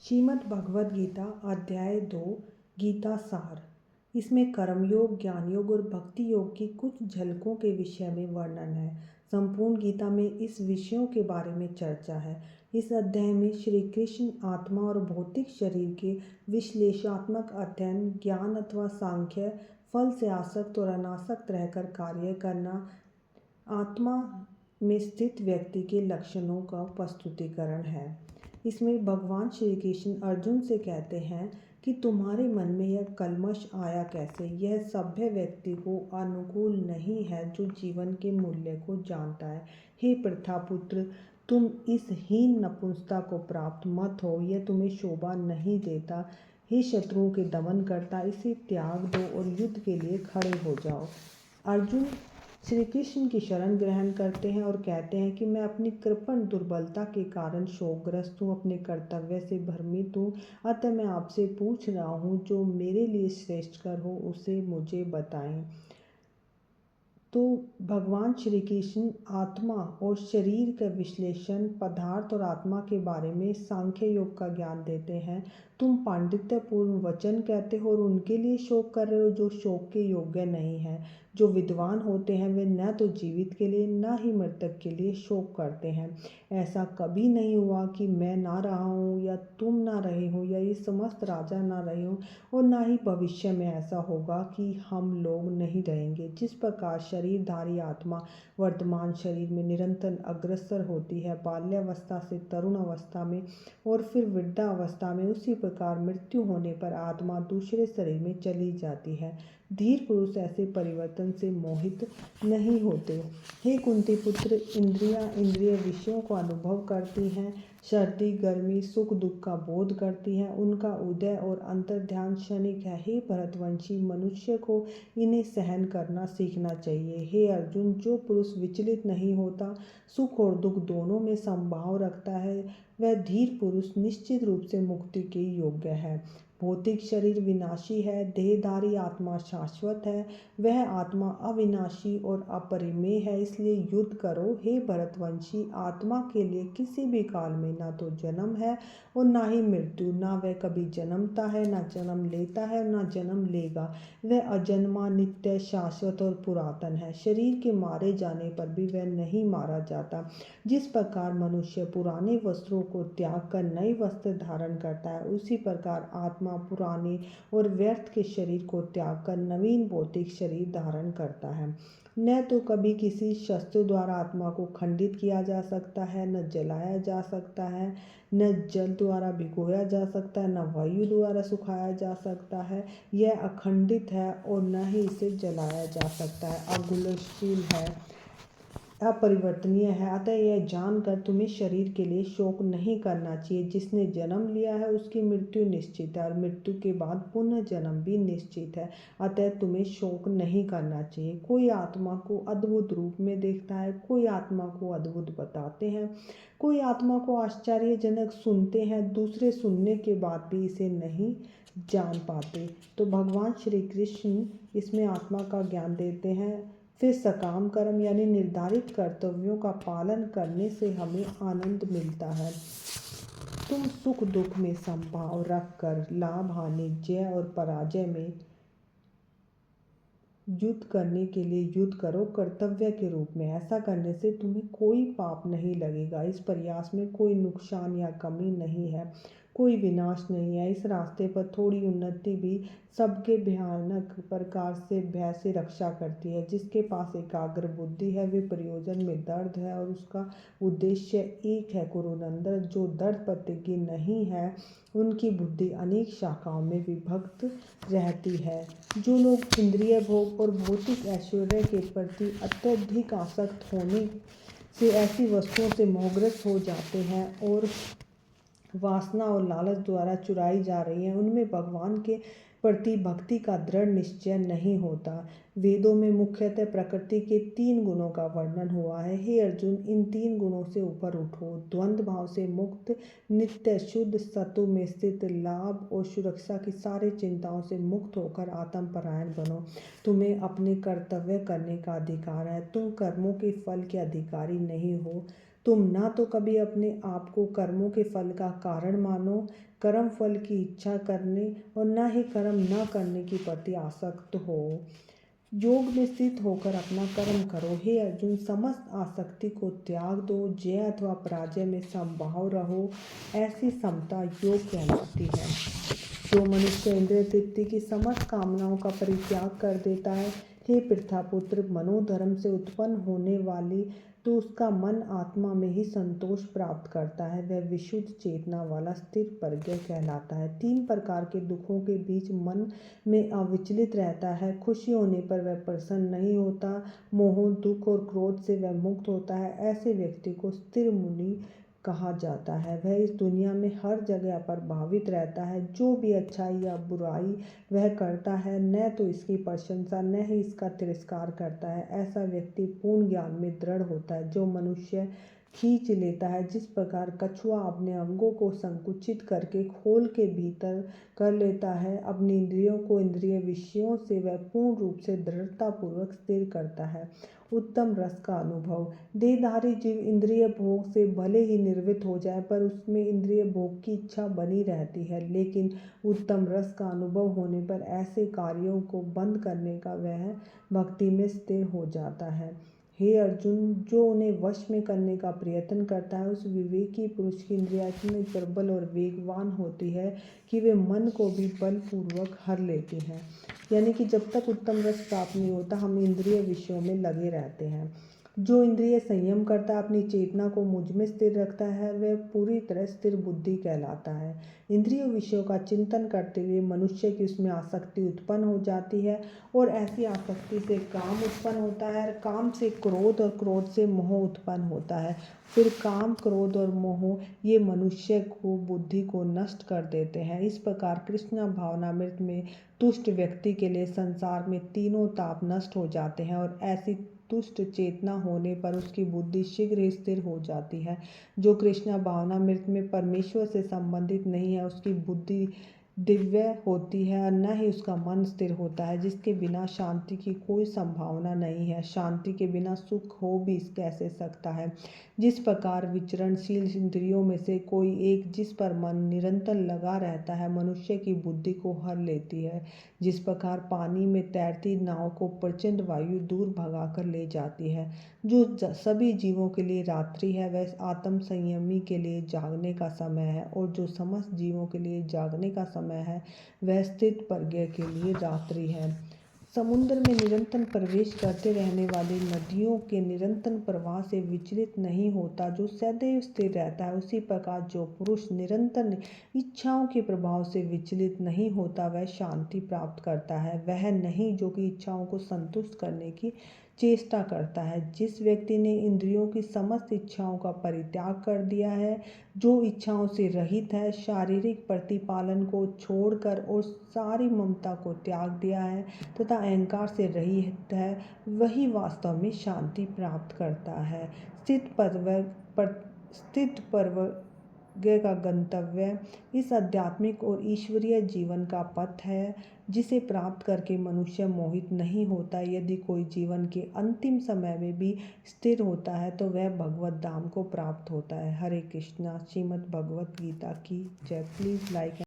श्रीमद् भगवद गीता अध्याय 2 गीता सार। इसमें कर्मयोग, ज्ञान योग और भक्ति योग की कुछ झलकों के विषय में वर्णन है। संपूर्ण गीता में इस विषयों के बारे में चर्चा है। इस अध्याय में श्री कृष्ण आत्मा और भौतिक शरीर के विश्लेषणात्मक अध्ययन, ज्ञान अथवा सांख्य, फल से आसक्त और अनासक्त रहकर कार्य करना, आत्मा में स्थित व्यक्ति के लक्षणों का प्रस्तुतिकरण है। इसमें भगवान श्री कृष्ण अर्जुन से कहते हैं कि तुम्हारे मन में यह कल्मश आया कैसे। यह सभ्य व्यक्ति को अनुकूल नहीं है जो जीवन के मूल्य को जानता है। हे प्रथापुत्र, तुम इस हीन नपुंसकता को प्राप्त मत हो, यह तुम्हें शोभा नहीं देता। हे शत्रुओं के दमन करता, इसे त्याग दो और युद्ध के लिए खड़े हो जाओ। अर्जुन श्री कृष्ण की शरण ग्रहण करते हैं और कहते हैं कि मैं अपनी कृपण दुर्बलता के कारण शोकग्रस्त हूँ, अपने कर्तव्य से भ्रमित हूँ। अतः मैं आपसे पूछ रहा हूँ, जो मेरे लिए श्रेष्ठकर हो उसे मुझे बताएं। तो भगवान श्री कृष्ण आत्मा और शरीर का विश्लेषण, पदार्थ और आत्मा के बारे में सांख्य योग का ज्ञान देते हैं। तुम पांडित्यपूर्ण वचन कहते हो और उनके लिए शोक कर रहे हो जो शोक के योग्य नहीं है। जो विद्वान होते हैं वे न तो जीवित के लिए न ही मृतक के लिए शोक करते हैं। ऐसा कभी नहीं हुआ कि मैं ना रहा हूँ या तुम ना रहे हो या ये समस्त राजा ना रहे हो, और ना ही भविष्य में ऐसा होगा कि हम लोग नहीं रहेंगे। जिस प्रकार शरीरधारी आत्मा वर्तमान शरीर में निरंतर अग्रसर होती है, बाल्यावस्था से तरुण अवस्था में और फिर वृद्धावस्था में, उसी प्रकार मृत्यु होने पर आत्मा दूसरे शरीर में चली जाती है। धीर पुरुष ऐसे परिवर्तन से मोहित नहीं होते। हे कुंती पुत्र, इंद्रिय विषयों को अनुभव करती हैं, सर्दी गर्मी सुख दुख का बोध करती हैं, उनका उदय और अंतर्ध्यान क्षणिक है। हे भरतवंशी, मनुष्य को इन्हें सहन करना सीखना चाहिए। हे अर्जुन, जो पुरुष विचलित नहीं होता, सुख और दुख दोनों में समभाव रखता है, वह धीर पुरुष निश्चित रूप से मुक्ति के योग्य है। भौतिक शरीर विनाशी है, देहधारी आत्मा शाश्वत है। वह आत्मा अविनाशी और अपरिमेय है, इसलिए युद्ध करो। हे भरतवंशी, आत्मा के लिए किसी भी काल में ना तो जन्म है और ना ही मृत्यु। ना वह कभी जन्मता है, ना जन्म लेता है, ना जन्म लेगा। वह अजन्मा, नित्य, शाश्वत और पुरातन है। शरीर के मारे जाने पर भी वह नहीं मारा जाता। जिस प्रकार मनुष्य पुराने वस्त्रों को त्याग कर नए वस्त्र धारण करता है, उसी प्रकार आत्मा पुराने और व्यर्थ के शरीर को त्याग कर नवीन भौतिक शरीर धारण करता है। न तो कभी किसी शस्त्र द्वारा आत्मा को खंडित किया जा सकता है, न जलाया जा सकता है, न जल द्वारा भिगोया जा सकता है, न वायु द्वारा सुखाया जा सकता है। यह अखंडित है और न ही इसे जलाया जा सकता है। अघुलनशील है, अपरिवर्तनीय है। अतः यह जानकर तुम्हें शरीर के लिए शोक नहीं करना चाहिए। जिसने जन्म लिया है उसकी मृत्यु निश्चित है और मृत्यु के बाद पुनः जन्म भी निश्चित है। अतः तुम्हें शोक नहीं करना चाहिए। कोई आत्मा को अद्भुत रूप में देखता है, कोई आत्मा को अद्भुत बताते हैं, कोई आत्मा को आश्चर्यजनक सुनते हैं, दूसरे सुनने के बाद भी इसे नहीं जान पाते। तो भगवान श्री कृष्ण इसमें आत्मा का ज्ञान देते हैं। फिर सकाम कर्म यानी निर्धारित कर्तव्यों का पालन करने से हमें आनंद मिलता है। तुम सुख दुख में समभाव रखकर लाभ हानि, जय और पराजय में युद्ध करने के लिए युद्ध करो कर्तव्य के रूप में। ऐसा करने से तुम्हें कोई पाप नहीं लगेगा। इस प्रयास में कोई नुकसान या कमी नहीं है, कोई विनाश नहीं है। इस रास्ते पर थोड़ी उन्नति भी सबके भयानक प्रकार से भय से रक्षा करती है। जिसके पास एकाग्र बुद्धि है, वे प्रयोजन में दृढ़ है और उसका उद्देश्य एक है। कुरुनंदन, जो दृढ़ प्रतिज्ञ नहीं है उनकी बुद्धि अनेक शाखाओं में विभक्त रहती है। जो लोग इंद्रिय भोग और भौतिक ऐश्वर्य के प्रति अत्यधिक आसक्त होने से ऐसी वस्तुओं से मोहग्रस्त हो जाते हैं और वासना और लालच द्वारा चुराई जा रही हैं, उनमें भगवान के प्रति भक्ति का दृढ़ निश्चय नहीं होता। वेदों में मुख्यतः प्रकृति के 3 गुणों का वर्णन हुआ है। हे अर्जुन, इन 3 गुणों से ऊपर उठो। द्वंद्व भाव से मुक्त, नित्य शुद्ध सत्व में स्थित, लाभ और सुरक्षा की सारी चिंताओं से मुक्त होकर आत्मपरायण बनो। तुम्हें अपने कर्तव्य करने का अधिकार है। तुम कर्मों के फल के अधिकारी नहीं हो। तुम ना तो कभी अपने आप को कर्मों के फल का कारण मानो, कर्म फल की इच्छा करने, और न ही कर्म न करने के प्रति आसक्त हो। योग में स्थित होकर अपना कर्म करो। हे अर्जुन, समस्त आसक्ति को त्याग दो, जय अथवा पराजय में समभाव रहो। ऐसी समता योग कहलाती है। जो मनुष्य इंद्रिय तृप्ति की समस्त कामनाओं का परित्याग कर देता है, हे पृथापुत्र, मनोधर्म से उत्पन्न होने वाली तो उसका मन आत्मा में ही संतोष प्राप्त करता है। वह विशुद्ध चेतना वाला स्थिर प्रज्ञ कहलाता है। 3 प्रकार के दुखों के बीच मन में अविचलित रहता है। खुशी होने पर वह प्रसन्न नहीं होता, मोह, दुख और क्रोध से वह मुक्त होता है। ऐसे व्यक्ति को स्थिर मुनि कहा जाता है। वह इस दुनिया में हर जगह प्रभावित रहता है। जो भी अच्छाई या बुराई वह करता है, न तो इसकी प्रशंसा न ही इसका तिरस्कार करता है। ऐसा व्यक्ति पूर्ण ज्ञान में दृढ़ होता है। जो मनुष्य खींच लेता है, जिस प्रकार कछुआ अपने अंगों को संकुचित करके खोल के भीतर कर लेता है, अपनी इंद्रियों को इंद्रिय विषयों से वह पूर्ण रूप से दृढ़तापूर्वक स्थिर करता है। उत्तम रस का अनुभव। देहधारी जीव इंद्रिय भोग से भले ही निवृत्त हो जाए, पर उसमें इंद्रिय भोग की इच्छा बनी रहती है। लेकिन उत्तम रस का अनुभव होने पर ऐसे कार्यों को बंद करने का वह भक्ति में स्थिर हो जाता है। हे अर्जुन, जो उन्हें वश में करने का प्रयत्न करता है, उस विवेकी पुरुष की इंद्रियां इतनी प्रबल और वेगवान होती है कि वे मन को भी बलपूर्वक हर लेती हैं। यानी कि जब तक उत्तम रस प्राप्त नहीं होता, हम इंद्रिय विषयों में लगे रहते हैं। जो इंद्रिय संयम करता है, अपनी चेतना को मुझ में स्थिर रखता है, वह पूरी तरह स्थिर बुद्धि कहलाता है। इंद्रिय विषयों का चिंतन करते हुए मनुष्य की उसमें आसक्ति उत्पन्न हो जाती है, और ऐसी आसक्ति से काम उत्पन्न होता है, काम से क्रोध, और क्रोध से मोह उत्पन्न होता है। फिर काम, क्रोध और मोह ये मनुष्य को बुद्धि को नष्ट कर देते हैं। इस प्रकार कृष्ण भावनामृत में तुष्ट व्यक्ति के लिए संसार में तीनों ताप नष्ट हो जाते हैं, और ऐसी तुष्ट चेतना होने पर उसकी बुद्धि शीघ्र ही स्थिर हो जाती है। जो कृष्ण भावनामृत में परमेश्वर से संबंधित नहीं है, उसकी बुद्धि दिव्य होती है, और न ही उसका मन स्थिर होता है, जिसके बिना शांति की कोई संभावना नहीं है। शांति के बिना सुख हो भी कैसे सकता है। जिस प्रकार विचरणशील इंद्रियों में से कोई एक जिस पर मन निरंतर लगा रहता है, मनुष्य की बुद्धि को हर लेती है। जिस प्रकार पानी में तैरती नाव को प्रचंड वायु दूर भगा कर ले जाती है। जो सभी जीवों के लिए रात्रि है, वह आत्म संयमी के लिए जागने का समय है, और जो समस्त जीवों के लिए जागने का समय है, वह स्थित प्रज्ञ के लिए रात्रि है। समुद्र में निरंतर प्रवेश करते रहने वाली नदियों के निरंतर प्रवाह से विचलित नहीं होता, जो सदैव स्थिर रहता है, उसी प्रकार जो पुरुष निरंतर इच्छाओं के प्रभाव से विचलित नहीं होता, वह शांति प्राप्त करता है। वह नहीं जो कि इच्छाओं को संतुष्ट करने की चेष्टा करता है। जिस व्यक्ति ने इंद्रियों की समस्त इच्छाओं का परित्याग कर दिया है, जो इच्छाओं से रहित है, शारीरिक प्रतिपालन को छोड़कर और सारी ममता को त्याग दिया है तथा अहंकार से रहित है, वही वास्तव में शांति प्राप्त करता है। स्थित प्रज्ञ का गंतव्य इस आध्यात्मिक और ईश्वरीय जीवन का पथ है, जिसे प्राप्त करके मनुष्य मोहित नहीं होता। यदि कोई जीवन के अंतिम समय में भी स्थिर होता है, तो वह भगवत धाम को प्राप्त होता है। हरे कृष्णा। श्रीमद् भगवत गीता की जय। Please like